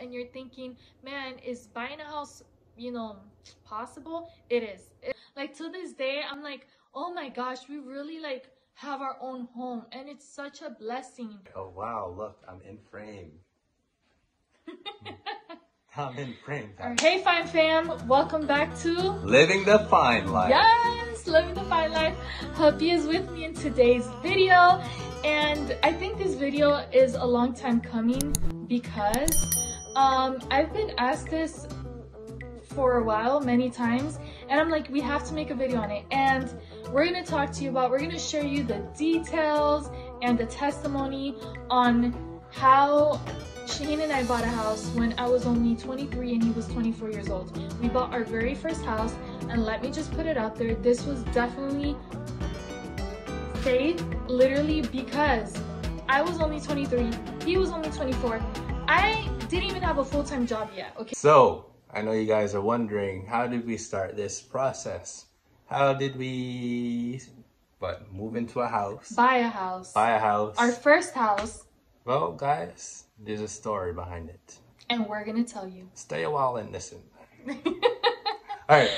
and you're thinking, man, is buying a house, you know, possible? It is. Like to this day, I'm like, oh my gosh, we really like have our own home, and it's such a blessing. Oh wow, look, I'm in frame. I'm in frame. Hey Fine Fam, welcome back to Living the Fine Life. Yes, Living the Fine Life. Hubby is with me in today's video, and I think this video is a long time coming because I've been asked this for a while, many times, and I'm like, we have to make a video on it, and we're gonna talk to you about, we're gonna share you the details and the testimony on how Shaheen and I bought a house when I was only 23 and he was 24 years old. We bought our very first house, and let me just put it out there, this was definitely faith, literally, because I was only 23, he was only 24. I didn't even have a full-time job yet, okay? So, I know you guys are wondering, how did we start this process? How did we, move into a house? Buy a house. Buy a house. Our first house. Well, guys, there's a story behind it. And we're gonna tell you. Stay a while and listen. Alright,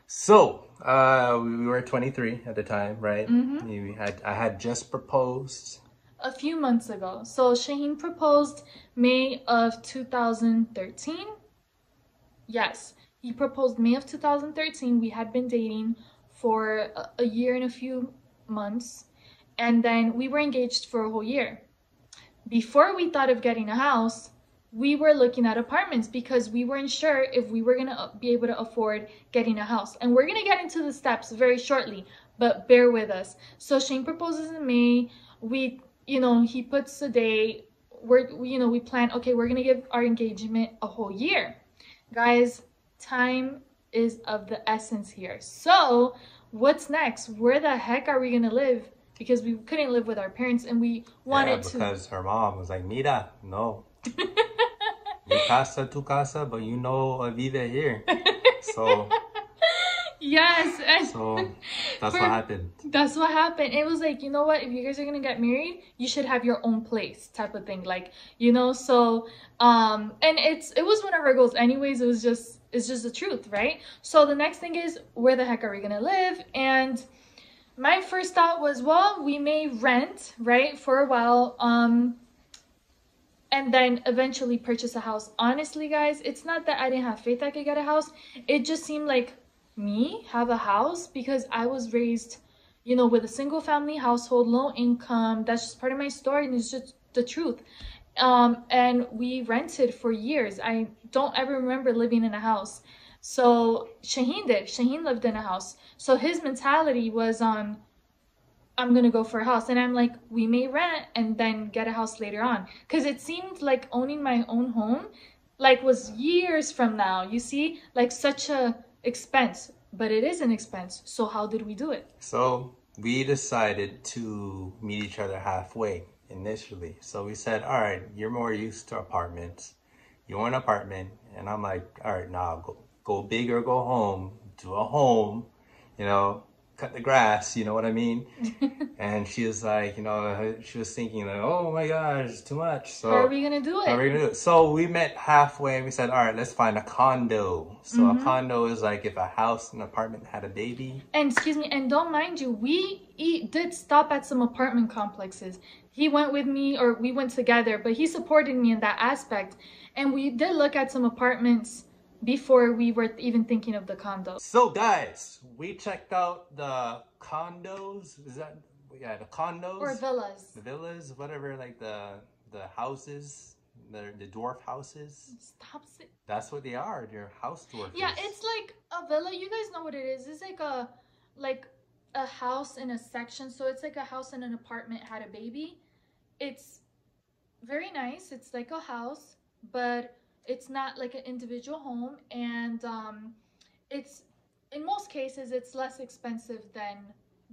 so, we were 23 at the time, right? I had just proposed. A few months ago. So Shaheen proposed May of 2013. Yes, he proposed May of 2013. We had been dating for a year and a few months, and then we were engaged for a whole year. Before we thought of getting a house, we were looking at apartments because we weren't sure if we were gonna be able to afford getting a house. And we're gonna get into the steps very shortly, but bear with us. So Shane proposes in May. He puts a date. We plan, okay, we're gonna give our engagement a whole year. Guys, time is of the essence here. So what's next? Where the heck are we gonna live? Because we couldn't live with our parents, and we wanted to. Because her mom was like, Mira, no. Mi casa, tu casa, but you know a vida here. So. Yes. And so that's what happened. That's what happened. It was like, you know what? If you guys are gonna get married, you should have your own place, type of thing. Like, so and it was one of our goals anyways. It's just the truth, right? So the next thing is, where the heck are we gonna live? And my first thought was, well, we may rent, right, for a while, and then eventually purchase a house. Honestly, guys, it's not that I didn't have faith I could get a house. It just seemed like me have a house because I was raised, with a single family household, low income. That's just part of my story, and it's just the truth. And we rented for years. I don't ever remember living in a house. So Shaheen did. Shaheen lived in a house. So his mentality was on, I'm gonna go for a house. And I'm like, we may rent and then get a house later on. Because it seemed like owning my own home was years from now. You see, such a expense. But it is an expense. So how did we do it? So we decided to meet each other halfway initially. So we said, all right, you're more used to apartments. You want an apartment. And I'm like, all right, now go big or go home. Do a home, cut the grass, you know what I mean? And she was like, she was thinking like, oh my gosh, it's too much. So how are we gonna do it? So we met halfway and we said, all right, let's find a condo. So a condo is like if a house and apartment had a baby. And excuse me, and don't mind you, we did stop at some apartment complexes. He went with me, or we went together, but he supported me in that aspect. And we did look at some apartments before we were even thinking of the condo. So guys, we checked out the condos. The condos? Or villas. The villas, whatever, like the houses, the dwarf houses. Stop it. That's what they are. They're house dwarfs. Yeah, it's like a villa. You guys know what it is. It's like a house in a section. So it's like a house in an apartment had a baby. It's very nice. It's like a house, but it's not like an individual home, and it's, in most cases, it's less expensive than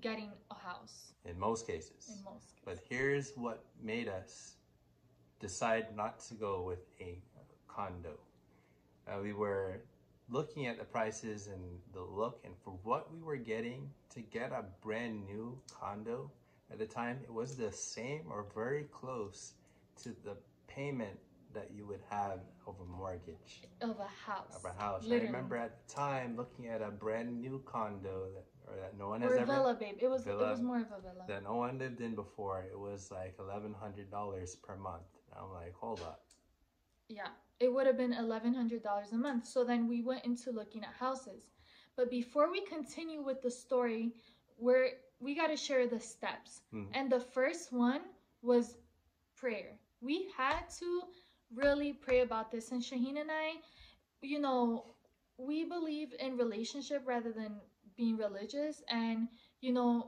getting a house. In most cases. But here's what made us decide not to go with a condo. We were looking at the prices and the look, and for what we were getting to get a brand new condo at the time, it was the same or very close to the payment that you would have of a mortgage Of a of a house, house. I literally. remember at the time looking at a brand new condo that no one has Or a ever villa, babe. It was villa more of a villa. that no one lived in before. It was like $1,100 per month. I'm like, hold up. Yeah, it would have been $1,100 a month. So then we went into looking at houses. But before we continue with the story, we got to share the steps. Mm. And the first one was prayer. We had to really pray about this. And Shaheen and I, you know, we believe in relationship rather than being religious. And,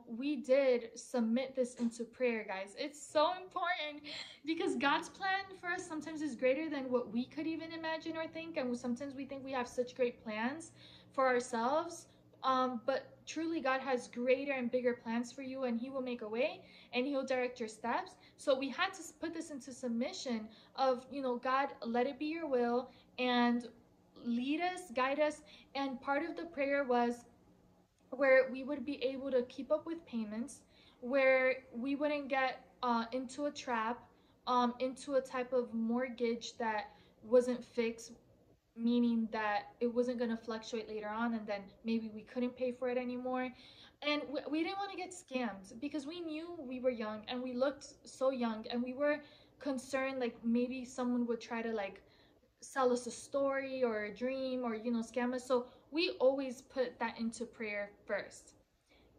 we did submit this into prayer, guys. It's so important because God's plan for us sometimes is greater than what we could even imagine or think. And sometimes we think we have such great plans for ourselves. But truly, God has greater and bigger plans for you, and He will make a way and He'll direct your steps. So we had to put this into submission of, God, let it be your will and lead us, guide us. And part of the prayer was where we would be able to keep up with payments, where we wouldn't get into a trap, into a type of mortgage that wasn't fixed, meaning that it wasn't going to fluctuate later on and then maybe we couldn't pay for it anymore. And we didn't want to get scammed because we knew we were young and we looked so young, and we were concerned like maybe someone would try to like sell us a story or a dream or scam us. So we always put that into prayer first.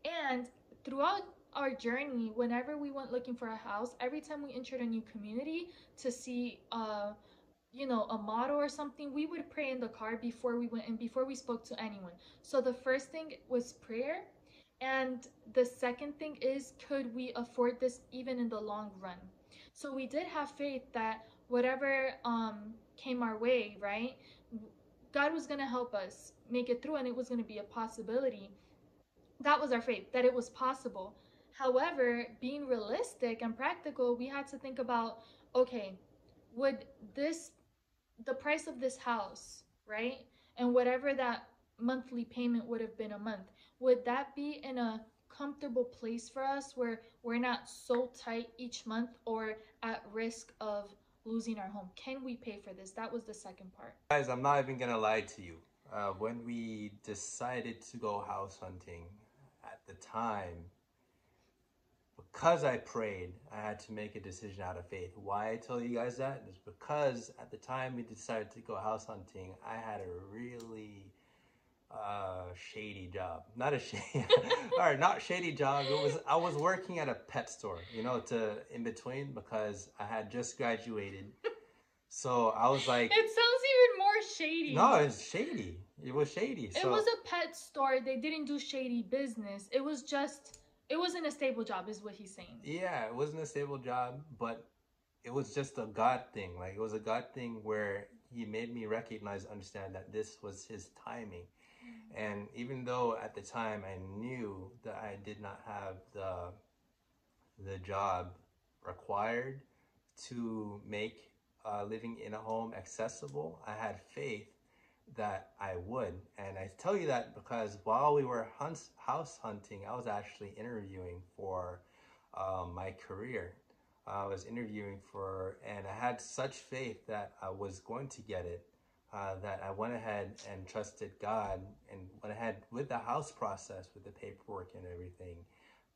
And throughout our journey, whenever we went looking for a house, every time we entered a new community to see a model or something, we would pray in the car before we went and before we spoke to anyone. So the first thing was prayer. And the second thing is, could we afford this even in the long run? So we did have faith that whatever came our way, right? God was going to help us make it through and it was going to be a possibility. That was our faith, that it was possible. However, being realistic and practical, we had to think about, okay, would the price of this house, right? And whatever that monthly payment would have been a month, would that be in a comfortable place for us where we're not so tight each month or at risk of losing our home? Can we pay for this? That was the second part. Guys, I'm not even gonna lie to you. When we decided to go house hunting at the time, because I prayed, I had to make a decision out of faith. Why I tell you guys that is because at the time we decided to go house hunting, I had a really shady job. Not a shady, all right, not shady job. I was working at a pet store, to in between because I had just graduated. So I was like, It sounds even more shady. no, it's shady. It was shady. It was a pet store. They didn't do shady business. It wasn't a stable job is what he's saying. Yeah, it wasn't a stable job, but it was just a God thing. Like, it was a God thing where He made me recognize, understand that this was His timing. And even though at the time I knew that I did not have the job required to make living in a home accessible, I had faith that I would. And I tell you that because while we were house hunting, I was actually interviewing for my career. I was interviewing and I had such faith that I was going to get it, that I went ahead and trusted God and went ahead with the house process, with the paperwork and everything,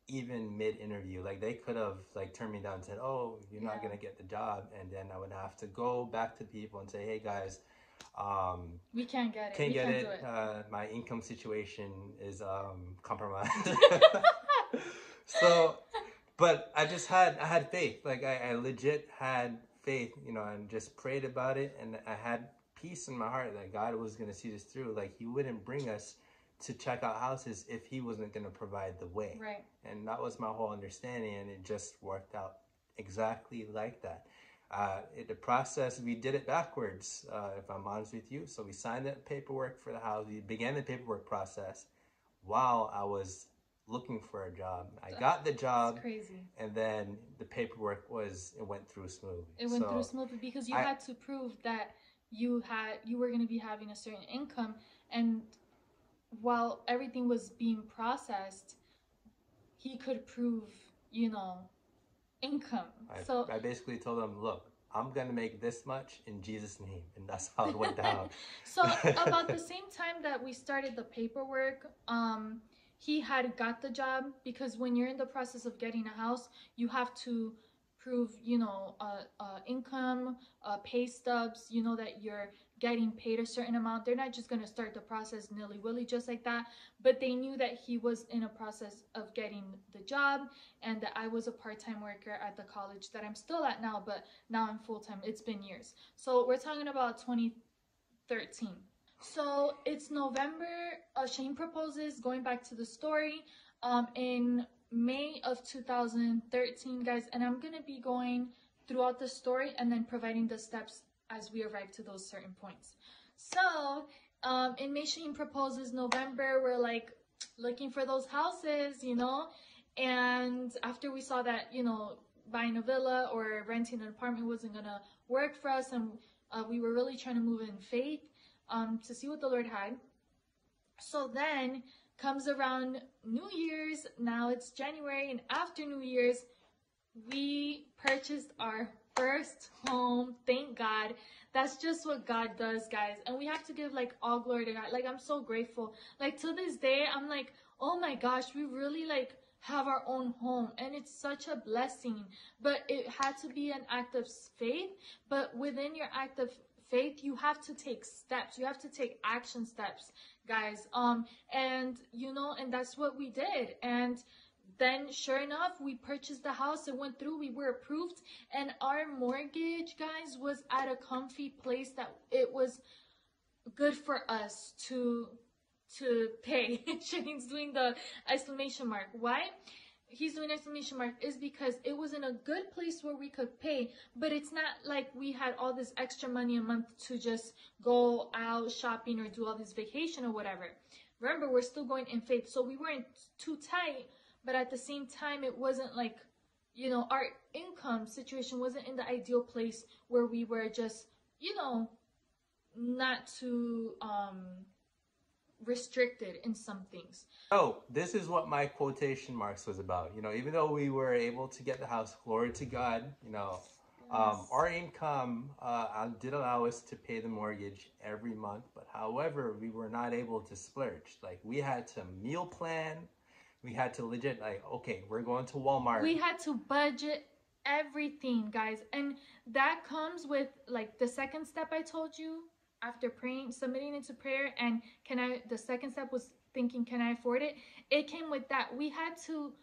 even mid-interview. Like, they could have like turned me down and said, oh, you're not going to get the job. And then I would have to go back to people and say, hey guys, we can't get it. Can't we get can't it. Do it. My income situation is compromised. So, but I had faith. Like, I legit had faith, and just prayed about it. And I had peace in my heart that God was going to see this through. Like, He wouldn't bring us to check out houses if He wasn't going to provide the way. Right. And that was my whole understanding. And it just worked out exactly like that. The process, we did it backwards, if I'm honest with you. So we signed the paperwork for the house. We began the paperwork process while I was looking for a job. I got the job. It's crazy. And then the paperwork went through smoothly. It went through smoothly because you had to prove that you were going to be having a certain income. And while everything was being processed, he could prove, income. I basically told them, look, I'm gonna make this much in Jesus' name, and that's how it went down. So about the same time that we started the paperwork, he had got the job, because when you're in the process of getting a house, you have to prove, income, pay stubs, that you're getting paid a certain amount. They're not just gonna start the process nilly-willy just like that. But they knew that he was in a process of getting the job, and that I was a part-time worker at the college that I'm still at now, but now I'm full-time. It's been years. So we're talking about 2013. So it's November. Shane proposes, going back to the story, in May of 2013, guys. And I'm going to be going throughout the story and then providing the steps as we arrive to those certain points. So in May, Shane proposes. November, we're like looking for those houses, And after we saw that, buying a villa or renting an apartment wasn't going to work for us, and we were really trying to move in faith, to see what the Lord had. So then comes around New Year's. Now it's January, and after New Year's, we purchased our first home. Thank God. That's just what God does, guys. And we have to give all glory to God. I'm so grateful. To this day, I'm like, oh my gosh, we really have our own home, and it's such a blessing. But it had to be an act of faith. But within your act of faith, you have to take steps. You have to take action steps, guys. And that's what we did. And then sure enough, we purchased the house. It went through. We were approved, and our mortgage, guys, was at a comfy place that it was good for us to pay. Shane's doing the exclamation mark. Why? He's doing exclamation mark is because it was in a good place where we could pay, but it's not like we had all this extra money a month to just go out shopping or do all this vacation or whatever. Remember, we're still going in faith, so we weren't too tight, but at the same time, it wasn't our income situation wasn't in the ideal place where we were just, not too restricted in some things. Oh, this is what my quotation marks was about. Even though we were able to get the house, glory to God, our income did allow us to pay the mortgage every month. But however, we were not able to splurge. We had to meal plan. We had to legit, okay, we're going to Walmart. We had to budget everything, guys. And that comes with the second step I told you. After praying, submitting it to prayer, and the second step was thinking, can I afford it? It came with that. We had to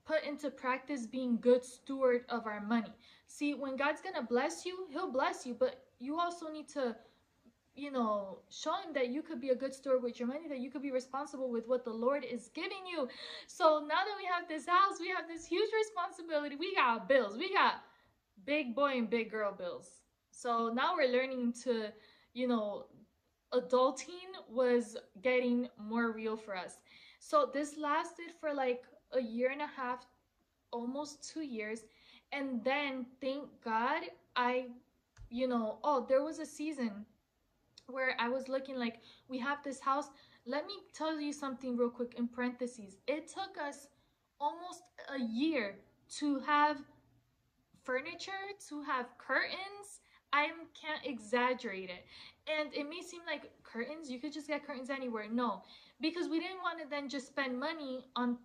put into practice being good steward of our money. See, when God's gonna bless you, he'll bless you, but you also need to, show him that you could be a good steward with your money, that you could be responsible with what the Lord is giving you. So now that we have this house, we have this huge responsibility. We got bills. We got big boy and big girl bills. So now we're learning to, adulting was getting more real for us. So this lasted for a year and a half, almost 2 years. And then thank God there was a season where I was looking we have this house. Let me tell you something real quick in parentheses. It took us almost a year to have furniture, to have curtains. I can't exaggerate it. And it may seem like curtains, you could just get curtains anywhere. No, because we didn't want to then just spend money on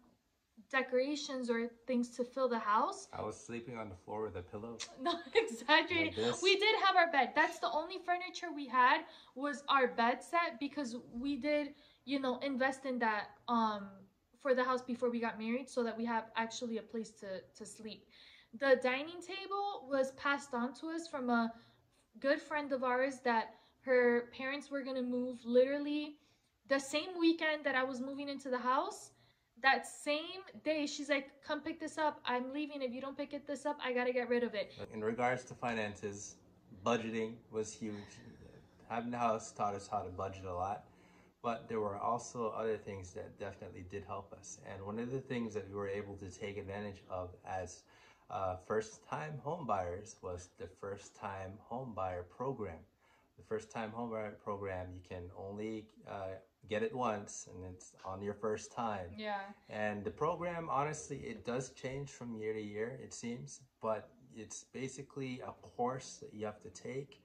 decorations or things to fill the house. I was sleeping on the floor with a pillow. No, exaggerating. We did have our bed. That's the only furniture we had was our bed set, because we did, invest in that for the house before we got married, so that we have actually a place to sleep. The dining table was passed on to us from a good friend of ours that her parents were going to move literally the same weekend that I was moving into the house. That same day, she's like, come pick this up. I'm leaving. If you don't pick this up, I got to get rid of it. In regards to finances, budgeting was huge. Having the house taught us how to budget a lot. But there were also other things that definitely did help us. And one of the things that we were able to take advantage of as first-time home buyers was the first-time home buyer program. The first-time home buyer program, you can only get it once, and it's on your first time. Yeah. And the program, honestly, it does change from year to year, it seems, but It's basically a course that you have to take.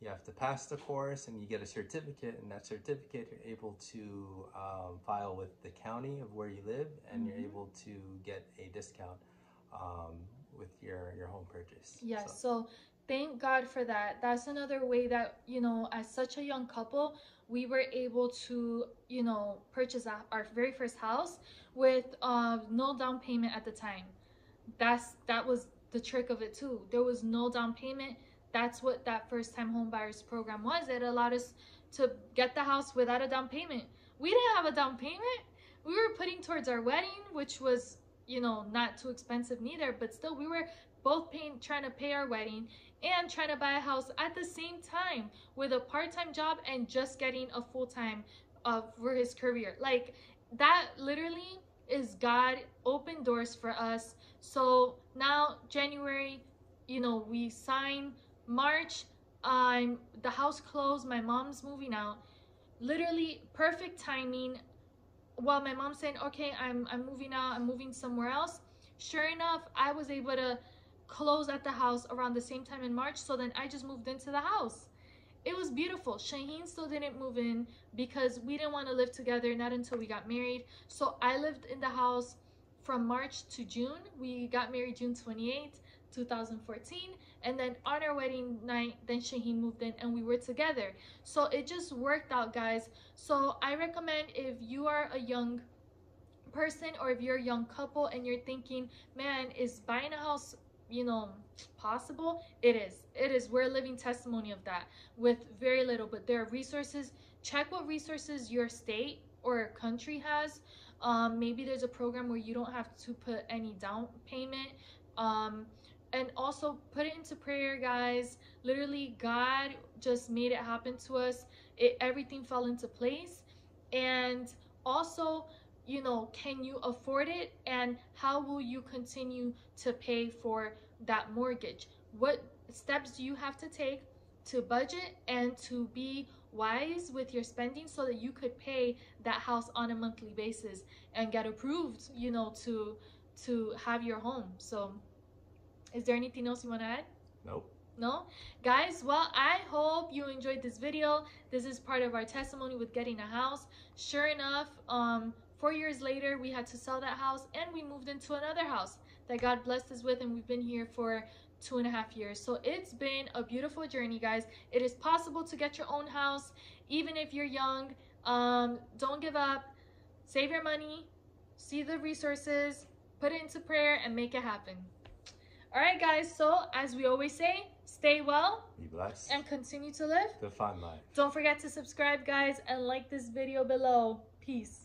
You have to pass the course and you get a certificate, and that certificate you're able to file with the county of where you live, and you're able to get a discount with your home purchase. Yes, so thank God for that. That's another way that, you know, as such a young couple, we were able to, you know, purchase our very first house with no down payment at the time. That was the trick of it too. There was no down payment. That's what that first time home buyers program was. It allowed us to get the house without a down payment. We didn't have a down payment. We were putting towards our wedding, which was, you know, not too expensive neither, but still we were both trying to pay our wedding and trying to buy a house at the same time with a part-time job and just getting a full-time for his career. Like, that literally is God opened doors for us. So now January, you know, we sign. March, the house closed, my mom's moving out. Literally perfect timing. While my mom's saying, okay, I'm moving out, I'm moving somewhere else, sure enough, I was able to close at the house around the same time in March. So then I just moved into the house. It was beautiful. Shaheen still didn't move in because we didn't want to live together, not until we got married. So I lived in the house from March to June. We got married June 28th, 2014. And then on our wedding night, then Shaheen moved in and we were together. So it just worked out, guys. So I recommend, if you are a young person or if you're a young couple and you're thinking, man, is buying a house, you know, possible? It is. We're a living testimony of that with very little, but there are resources. Check what resources your state or country has. Maybe there's a program where you don't have to put any down payment. And also put it into prayer, guys. Literally, God just made it happen to us. Everything fell into place. And also, you know, can you afford it, and how will you continue to pay for that mortgage? What steps do you have to take to budget and to be wise with your spending so that you could pay that house on a monthly basis and get approved, you know, to have your home? So is there anything else you want to add? Nope. No? Guys, well, I hope you enjoyed this video. This is part of our testimony with getting a house. Sure enough, 4 years later, we had to sell that house and we moved into another house that God blessed us with, and we've been here for 2.5 years. So it's been a beautiful journey, guys. It is possible to get your own house, even if you're young. Don't give up. Save your money. See the resources. Put it into prayer and make it happen. All right, guys. So as we always say, stay well, be blessed, and continue to live the fun life. Don't forget to subscribe, guys, and like this video below. Peace.